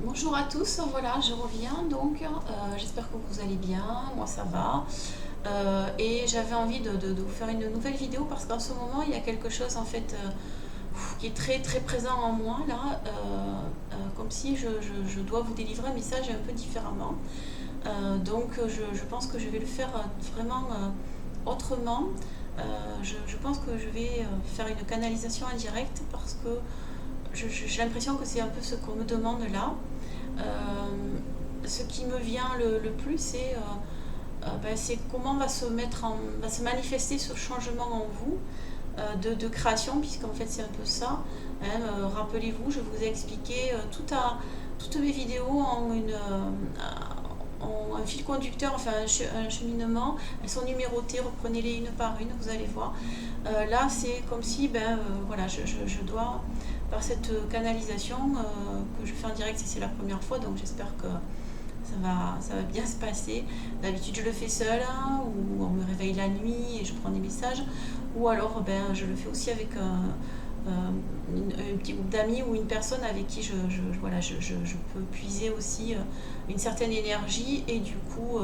Bonjour à tous, voilà, je reviens donc, j'espère que vous allez bien, moi ça va. Et j'avais envie de vous faire une nouvelle vidéo parce qu'en ce moment il y a quelque chose en fait qui est très très présent en moi là, comme si je dois vous délivrer un message un peu différemment. Donc je pense que je vais le faire vraiment autrement. Je pense que je vais faire une canalisation indirecte parce que j'ai l'impression que c'est un peu ce qu'on me demande là. Ce qui me vient le plus, c'est comment va se manifester ce changement en vous de création, puisqu'en fait c'est un peu ça. Hein. Rappelez-vous, je vous ai expliqué toutes mes vidéos en un fil conducteur, enfin un cheminement. Elles sont numérotées, reprenez-les une par une, vous allez voir. Là, c'est comme si, voilà, je dois, par cette canalisation que je fais en direct, c'est la première fois, donc j'espère que ça va bien se passer. D'habitude, je le fais seule, hein, ou on me réveille la nuit et je prends des messages, ou alors je le fais aussi avec un petit groupe d'amis ou une personne avec qui voilà, je peux puiser aussi une certaine énergie et du coup,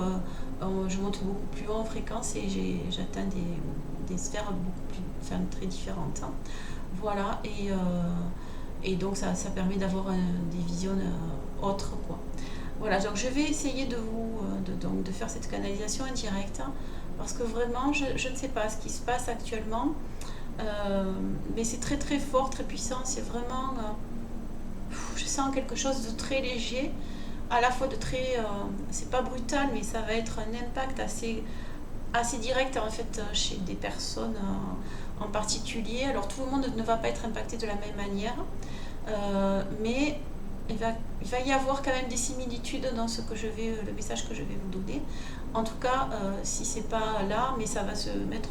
je monte beaucoup plus haut en fréquence et j'atteins des sphères beaucoup plus, enfin, très différentes. Hein. Voilà, et donc ça permet d'avoir des visions autres, quoi. Voilà, donc je vais essayer de faire cette canalisation indirecte, hein, parce que vraiment, je ne sais pas ce qui se passe actuellement, mais c'est très très fort, très puissant, c'est vraiment, je sens quelque chose de très léger, à la fois de très, c'est pas brutal, mais ça va être un impact assez direct en fait chez des personnes en particulier. Alors tout le monde ne va pas être impacté de la même manière, mais il va y avoir quand même des similitudes dans le message que je vais vous donner. En tout cas, si c'est pas là, mais ça va se mettre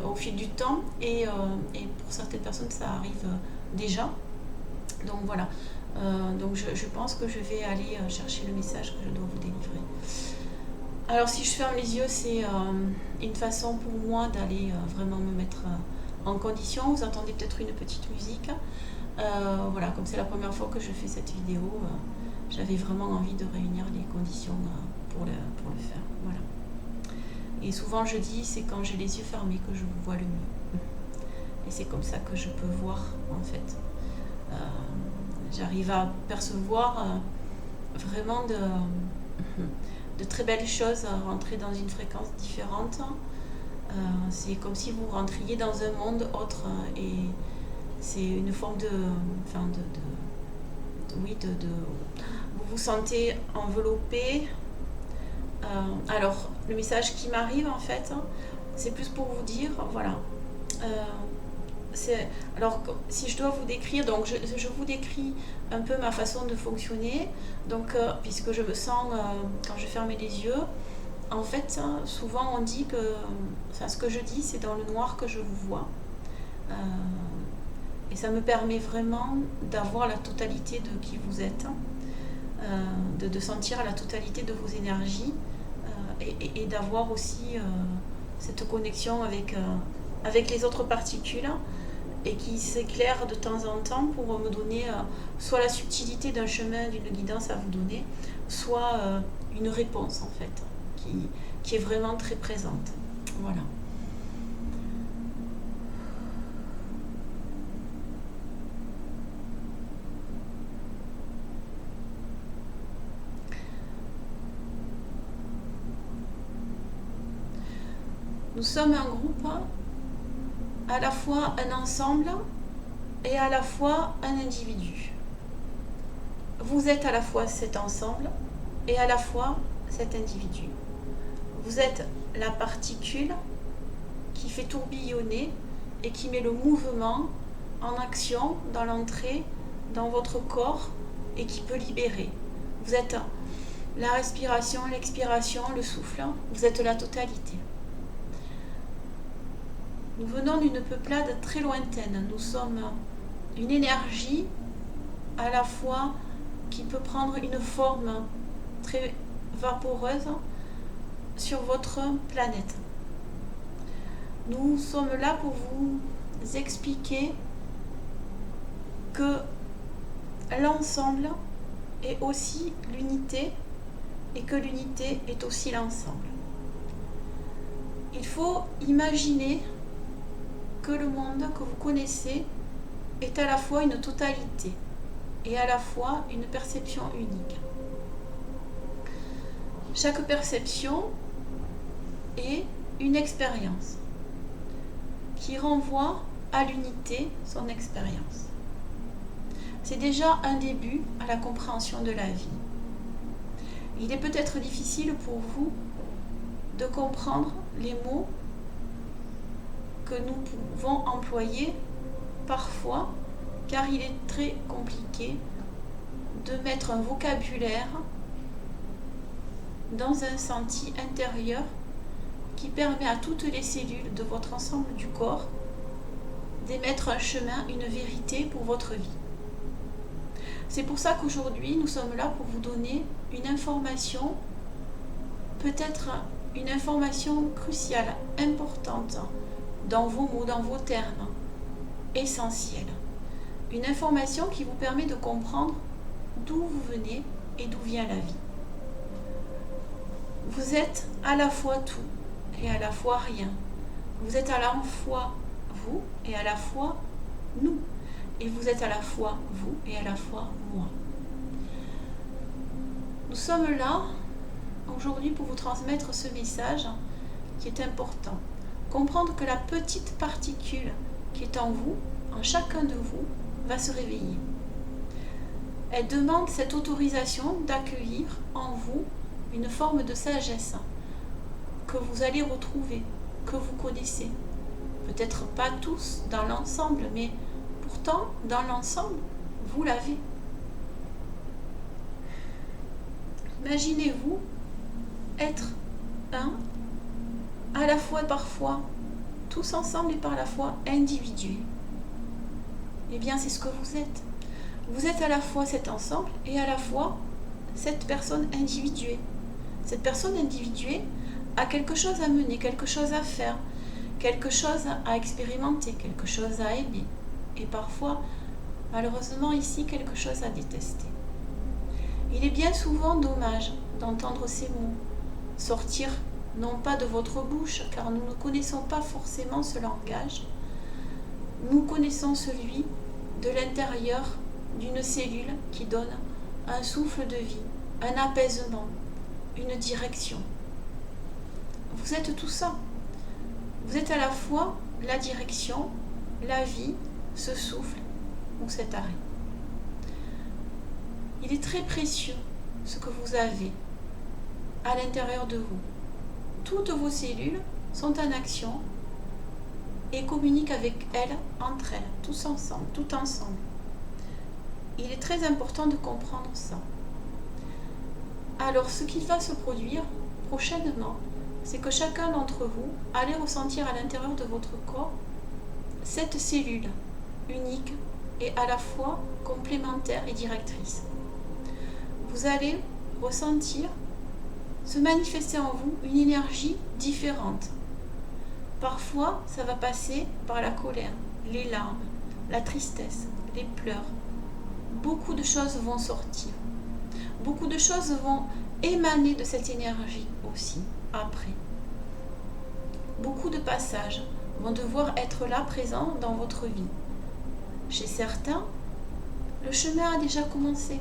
au fil du temps et pour certaines personnes ça arrive déjà. Donc voilà. Donc je pense que je vais aller chercher le message que je dois vous délivrer. Alors si je ferme les yeux, c'est une façon pour moi d'aller vraiment me mettre en condition. Vous entendez peut-être une petite musique. Voilà, comme c'est la première fois que je fais cette vidéo, j'avais vraiment envie de réunir les conditions pour le faire. Voilà. Et souvent je dis, c'est quand j'ai les yeux fermés que je vois le mieux. Et c'est comme ça que je peux voir en fait. J'arrive à percevoir vraiment de très belles choses, rentrer dans une fréquence différente. C'est comme si vous rentriez dans un monde autre et c'est une forme oui, vous vous sentez enveloppé. Alors, le message qui m'arrive en fait, c'est plus pour vous dire, voilà. Alors, si je dois vous décrire, donc je vous décris un peu ma façon de fonctionner. Donc, puisque je me sens, quand je ferme les yeux, en fait, souvent on dit que, enfin, ce que je dis, c'est dans le noir que je vous vois. Et ça me permet vraiment d'avoir la totalité de qui vous êtes, de sentir la totalité de vos énergies et d'avoir aussi cette connexion avec les autres particules et qui s'éclairent de temps en temps pour me donner soit la subtilité d'un chemin, d'une guidance à vous donner, soit une réponse en fait, qui est vraiment très présente. Voilà. Nous sommes un groupe, à la fois un ensemble et à la fois un individu. Vous êtes à la fois cet ensemble et à la fois cet individu. Vous êtes la particule qui fait tourbillonner et qui met le mouvement en action dans l'entrée, dans votre corps et qui peut libérer. Vous êtes la respiration, l'expiration, le souffle. Vous êtes la totalité. Nous venons d'une peuplade très lointaine. Nous sommes une énergie à la fois qui peut prendre une forme très vaporeuse sur votre planète. Nous sommes là pour vous expliquer que l'ensemble est aussi l'unité et que l'unité est aussi l'ensemble. Il faut imaginer que le monde que vous connaissez est à la fois une totalité et à la fois une perception unique. Chaque perception est une expérience qui renvoie à l'unité son expérience. C'est déjà un début à la compréhension de la vie. Il est peut-être difficile pour vous de comprendre les mots que nous pouvons employer parfois, car il est très compliqué de mettre un vocabulaire dans un senti intérieur qui permet à toutes les cellules de votre ensemble du corps d'émettre un chemin, une vérité pour votre vie. C'est pour ça qu'aujourd'hui, nous sommes là pour vous donner une information, peut-être une information cruciale, importante, dans vos mots, dans vos termes, essentielle. Une information qui vous permet de comprendre d'où vous venez et d'où vient la vie. Vous êtes à la fois tout et à la fois rien. Vous êtes à la fois vous et à la fois nous. Et vous êtes à la fois vous et à la fois moi. Nous sommes là aujourd'hui pour vous transmettre ce message qui est important. Comprendre que la petite particule qui est en vous, en chacun de vous, va se réveiller. Elle demande cette autorisation d'accueillir en vous une forme de sagesse que vous allez retrouver, que vous connaissez. Peut-être pas tous dans l'ensemble, mais pourtant, dans l'ensemble, vous l'avez. Imaginez-vous être un, à la fois parfois tous ensemble et par la fois individués. Eh bien, c'est ce que vous êtes. Vous êtes à la fois cet ensemble et à la fois cette personne individuée. Cette personne individuée a quelque chose à mener, quelque chose à faire, quelque chose à expérimenter, quelque chose à aimer. Et parfois, malheureusement ici, quelque chose à détester. Il est bien souvent dommage d'entendre ces mots sortir non pas de votre bouche, car nous ne connaissons pas forcément ce langage. Nous connaissons celui de l'intérieur d'une cellule qui donne un souffle de vie, un apaisement, une direction. Vous êtes tout ça. Vous êtes à la fois la direction, la vie, ce souffle ou cet arrêt. Il est très précieux ce que vous avez à l'intérieur de vous. Toutes vos cellules sont en action et communiquent avec elles, entre elles, tous ensemble, tout ensemble. Il est très important de comprendre ça. Alors, ce qui va se produire prochainement, c'est que chacun d'entre vous allez ressentir à l'intérieur de votre corps cette cellule unique et à la fois complémentaire et directrice. Vous allez ressentir se manifester en vous une énergie différente. Parfois, ça va passer par la colère, les larmes, la tristesse, les pleurs. Beaucoup de choses vont sortir. Beaucoup de choses vont émaner de cette énergie aussi, après. Beaucoup de passages vont devoir être là, présents dans votre vie. Chez certains, le chemin a déjà commencé.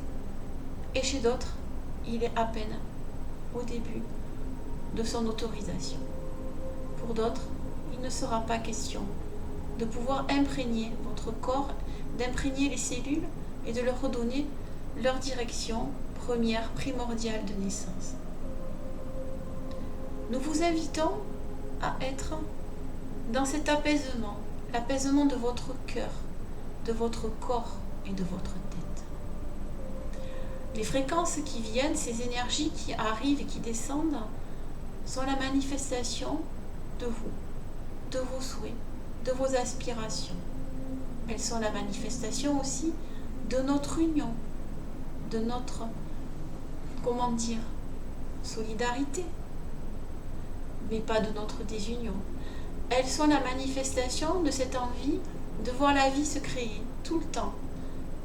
Et chez d'autres, il est à peine au début de son autorisation. Pour d'autres, il ne sera pas question de pouvoir imprégner votre corps, d'imprégner les cellules et de leur redonner leur direction première, primordiale de naissance. Nous vous invitons à être dans cet apaisement, l'apaisement de votre cœur, de votre corps et de votre tête. Les fréquences qui viennent, ces énergies qui arrivent et qui descendent, sont la manifestation de vous, de vos souhaits, de vos aspirations. Elles sont la manifestation aussi de notre union, de notre, solidarité, mais pas de notre désunion. Elles sont la manifestation de cette envie de voir la vie se créer tout le temps,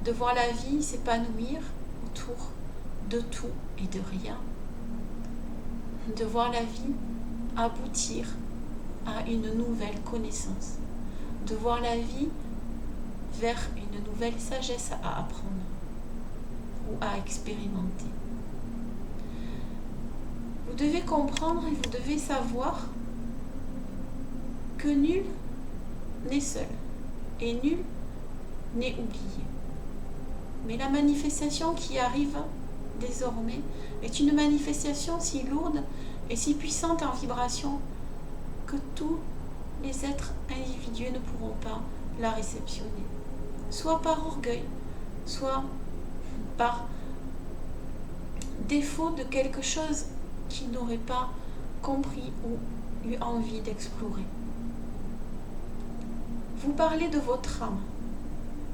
de voir la vie s'épanouir autour de tout et de rien, de voir la vie aboutir à une nouvelle connaissance, de voir la vie vers une nouvelle sagesse à apprendre ou à expérimenter. Vous devez comprendre et vous devez savoir que nul n'est seul et nul n'est oublié. Mais la manifestation qui arrive désormais est une manifestation si lourde et si puissante en vibration que tous les êtres individuels ne pourront pas la réceptionner, soit par orgueil, soit par défaut de quelque chose qu'ils n'auraient pas compris ou eu envie d'explorer. Vous parlez de votre âme.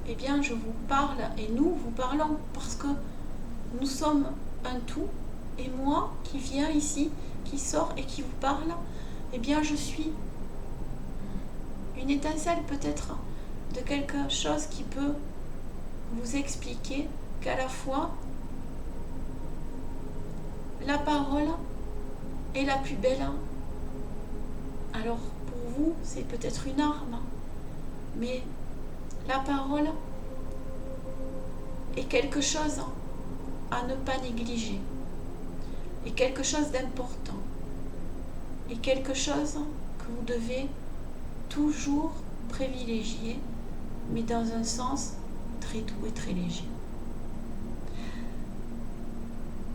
Eh bien, je vous parle et nous vous parlons parce que nous sommes un tout, et moi qui viens ici, qui sort et qui vous parle, eh bien je suis une étincelle peut-être de quelque chose qui peut vous expliquer qu'à la fois la parole est la plus belle. Alors pour vous c'est peut-être une arme, mais la parole est quelque chose à ne pas négliger, est quelque chose d'important, est quelque chose que vous devez toujours privilégier, mais dans un sens très doux et très léger.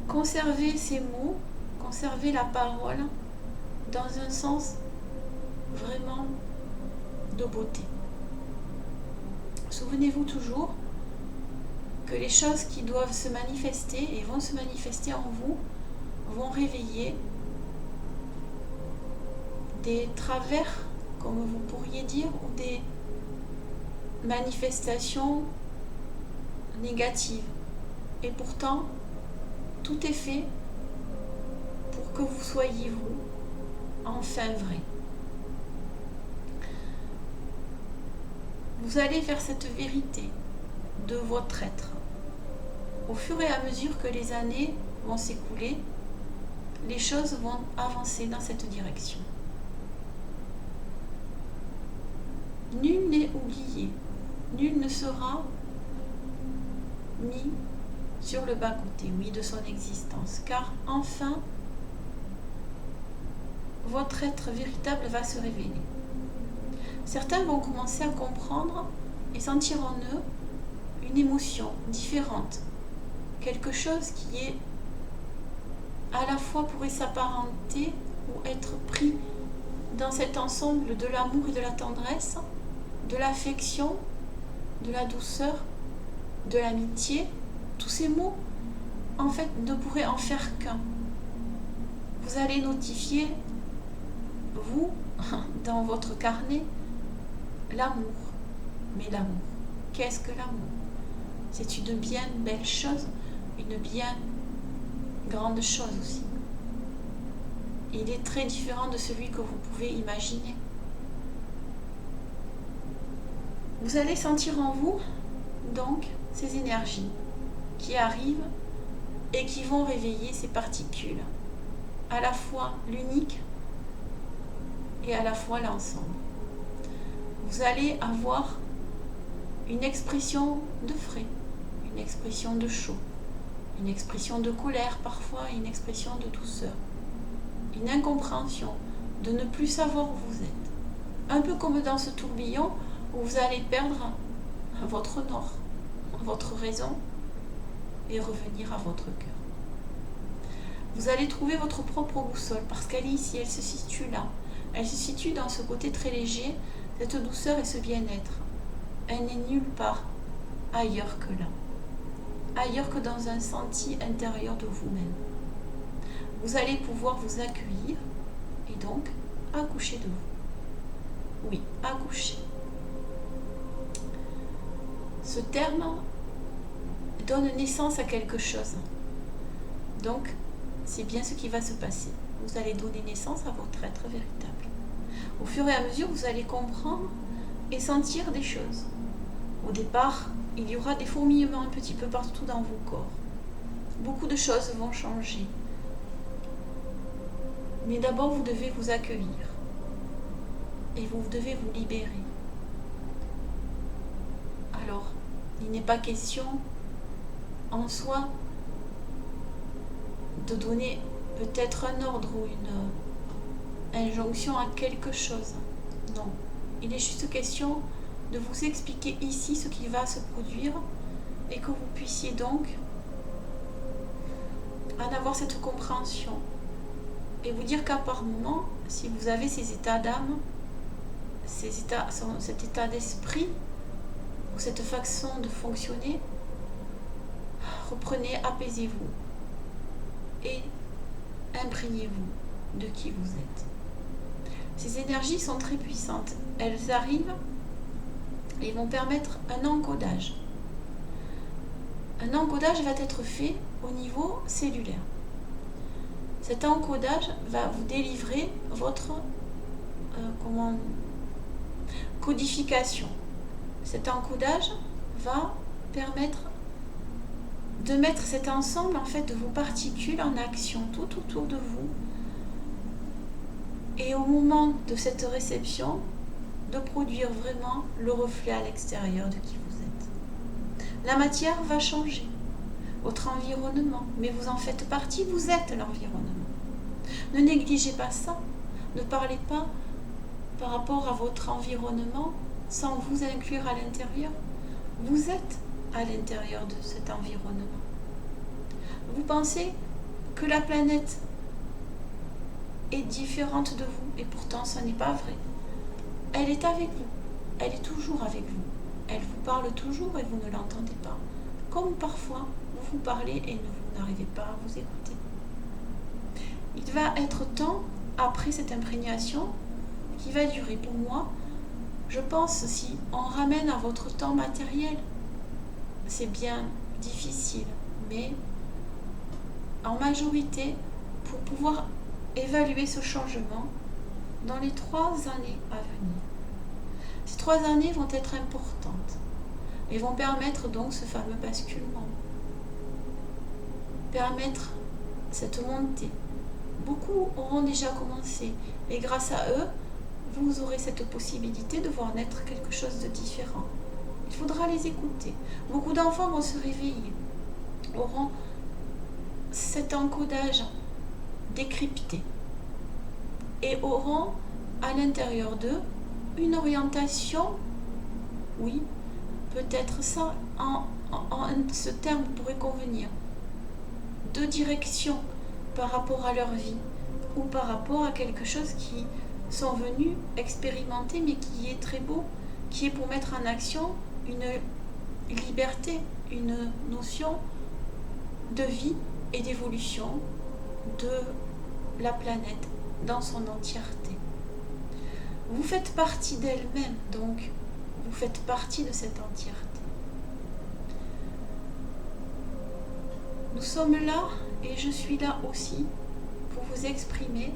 Conservez ces mots, conservez la parole dans un sens vraiment de beauté. Souvenez-vous toujours que les choses qui doivent se manifester et vont se manifester en vous vont réveiller des travers, comme vous pourriez dire, ou des manifestations négatives. Et pourtant, tout est fait pour que vous soyez vous, enfin vrai. Vous allez vers cette vérité de votre être. Au fur et à mesure que les années vont s'écouler, les choses vont avancer dans cette direction. Nul n'est oublié, nul ne sera mis sur le bas-côté, mis de son existence, car enfin, votre être véritable va se révéler. Certains vont commencer à comprendre et sentir en eux une émotion différente, quelque chose qui est à la fois pourrait s'apparenter ou être pris dans cet ensemble de l'amour et de la tendresse, de l'affection, de la douceur, de l'amitié. Tous ces mots, en fait, ne pourraient en faire qu'un. Vous allez notifier, vous, dans votre carnet, l'amour. Mais l'amour, qu'est-ce que l'amour? C'est une bien belle chose, une bien grande chose aussi. Il est très différent de celui que vous pouvez imaginer. Vous allez sentir en vous, donc, ces énergies qui arrivent et qui vont réveiller ces particules, à la fois l'unique et à la fois l'ensemble. Vous allez avoir une expression de frais, une expression de chaud, une expression de colère parfois, une expression de douceur, une incompréhension de ne plus savoir où vous êtes. Un peu comme dans ce tourbillon où vous allez perdre votre nord, votre raison et revenir à votre cœur. Vous allez trouver votre propre boussole parce qu'elle est ici, elle se situe là. Elle se situe dans ce côté très léger, cette douceur et ce bien-être. Elle n'est nulle part ailleurs que là. Ailleurs que dans un senti intérieur de vous-même. Vous allez pouvoir vous accueillir et donc accoucher de vous. Oui, accoucher. Ce terme donne naissance à quelque chose. Donc, c'est bien ce qui va se passer. Vous allez donner naissance à votre être véritable. Au fur et à mesure, vous allez comprendre et sentir des choses. Au départ, il y aura des fourmillements un petit peu partout dans vos corps. beaucoup de choses vont changer. Mais d'abord, vous devez vous accueillir et vous devez vous libérer. Alors, il n'est pas question en soi de donner peut-être un ordre ou une injonction à quelque chose. Non. Il est juste question de vous expliquer ici ce qui va se produire et que vous puissiez donc en avoir cette compréhension. Et vous dire qu'à par moment, si vous avez ces états d'âme, cet état d'esprit, ou cette façon de fonctionner, reprenez, apaisez-vous et imprégnez-vous de qui vous êtes. Ces énergies sont très puissantes. Elles arrivent et vont permettre un encodage. Un encodage va être fait au niveau cellulaire. Cet encodage va vous délivrer votre codification. Cet encodage va permettre de mettre cet ensemble en fait de vos particules en action tout autour de vous. Et au moment de cette réception, de produire vraiment le reflet à l'extérieur de qui vous êtes. La matière va changer, votre environnement, mais vous en faites partie, vous êtes l'environnement. Ne négligez pas ça, ne parlez pas par rapport à votre environnement sans vous inclure à l'intérieur. Vous êtes à l'intérieur de cet environnement. Vous pensez que la planète est différente de vous et pourtant ce n'est pas vrai. Elle est avec vous, elle est toujours avec vous. Elle vous parle toujours et vous ne l'entendez pas. Comme parfois vous vous parlez et vous n'arrivez pas à vous écouter. Il va être temps, après cette imprégnation, qui va durer pour moi, je pense, si on ramène à votre temps matériel, c'est bien difficile, mais en majorité, pour pouvoir évaluer ce changement dans les 3 années à venir. Ces 3 années vont être importantes et vont permettre donc ce fameux basculement, permettre cette montée. Beaucoup auront déjà commencé et grâce à eux, vous aurez cette possibilité de voir naître quelque chose de différent. Il faudra les écouter. Beaucoup d'enfants vont se réveiller, auront cet encodage décrypté et auront à l'intérieur d'eux une orientation, oui, peut-être ça, ce terme pourrait convenir, de direction par rapport à leur vie ou par rapport à quelque chose qui sont venus expérimenter mais qui est très beau, qui est pour mettre en action une liberté, une notion de vie et d'évolution de la planète dans son entièreté. Vous faites partie d'elle-même, donc vous faites partie de cette entièreté. Nous sommes là et je suis là aussi pour vous exprimer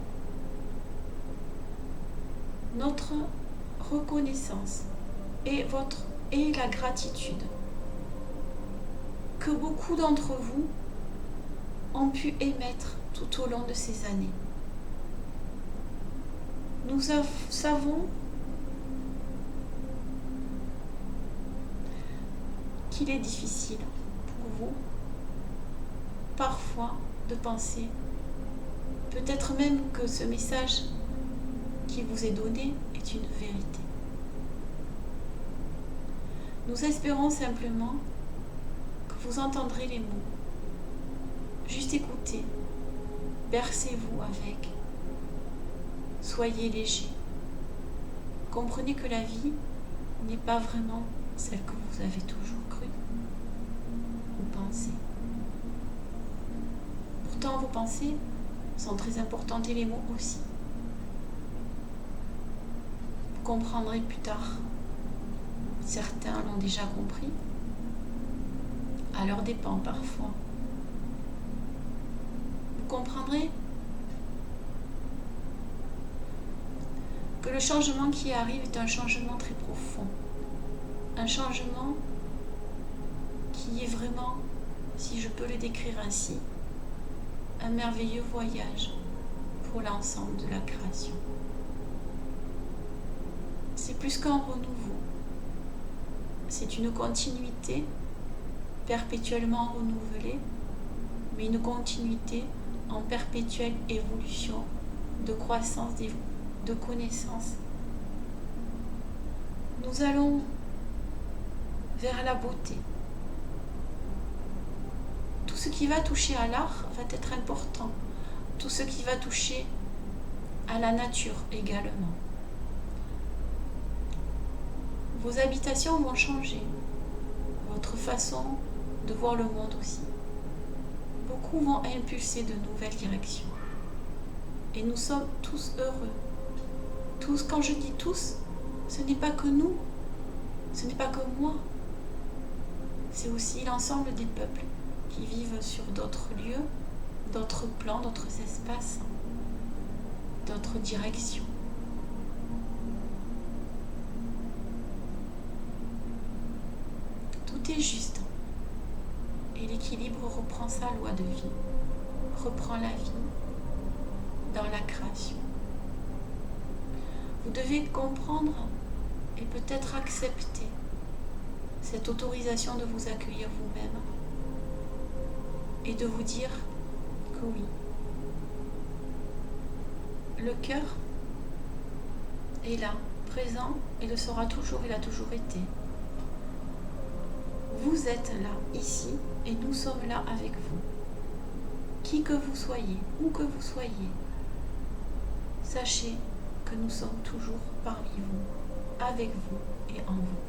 notre reconnaissance et la gratitude que beaucoup d'entre vous ont pu émettre tout au long de ces années. Nous savons qu'il est difficile pour vous parfois de penser, peut-être même que ce message qui vous est donné est une vérité. Nous espérons simplement que vous entendrez les mots. Juste écoutez, bercez-vous avec, soyez léger. Comprenez que la vie n'est pas vraiment celle que vous avez toujours crue ou pensée. Pourtant, vos pensées sont très importantes et les mots aussi. Vous comprendrez plus tard. Certains l'ont déjà compris, à leurs dépens parfois. Vous comprendrez que le changement qui arrive est un changement très profond. Un changement qui est vraiment si je peux le décrire ainsi, un merveilleux voyage pour l'ensemble de la création. C'est plus qu'un renouveau, c'est une continuité perpétuellement renouvelée, mais une continuité en perpétuelle évolution, de croissance, de connaissance. Nous allons vers la beauté. Tout ce qui va toucher à l'art va être important. Tout ce qui va toucher à la nature également. Vos habitations vont changer. Votre façon de voir le monde aussi. Beaucoup vont impulser de nouvelles directions. Et nous sommes tous heureux. Tous, quand je dis tous, ce n'est pas que nous, ce n'est pas que moi. C'est aussi l'ensemble des peuples qui vivent sur d'autres lieux, d'autres plans, d'autres espaces, d'autres directions. Tout est juste. Et l'équilibre reprend sa loi de vie, reprend la vie dans la création. Vous devez comprendre et peut-être accepter cette autorisation de vous accueillir vous-même et de vous dire que oui, le cœur est là, présent, et le sera toujours, il a toujours été. Vous êtes là, ici, et nous sommes là avec vous. Qui que vous soyez, où que vous soyez, sachez que nous sommes toujours parmi vous, avec vous et en vous.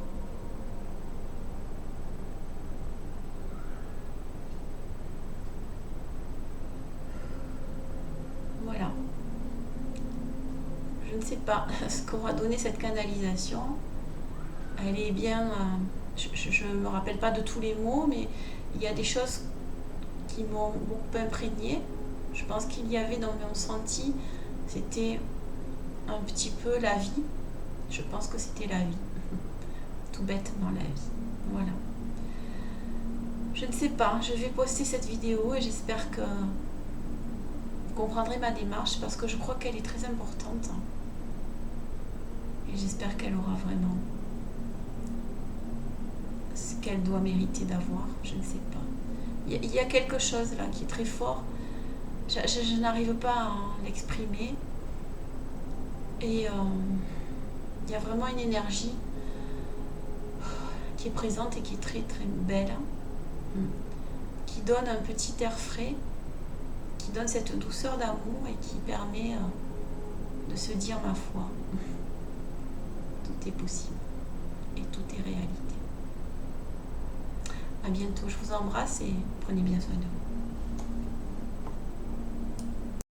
Voilà. Je ne sais pas ce qu'aura donné cette canalisation. Elle est bien... je ne me rappelle pas de tous les mots, mais il y a des choses qui m'ont beaucoup imprégné. Je pense qu'il y avait dans mon senti, c'était un petit peu la vie. Je pense que c'était la vie. Tout bêtement la vie. Voilà. Je ne sais pas, je vais poster cette vidéo et j'espère que vous comprendrez ma démarche parce que je crois qu'elle est très importante. Et j'espère qu'elle aura vraiment ce qu'elle doit mériter d'avoir, je ne sais pas. Il y a quelque chose là qui est très fort. Je n'arrive pas à l'exprimer. Et il y a vraiment une énergie qui est présente et qui est très très belle, qui donne un petit air frais, qui donne cette douceur d'amour et qui permet de se dire ma foi. Tout est possible et tout est réalité. À bientôt, je vous embrasse et prenez bien soin de vous.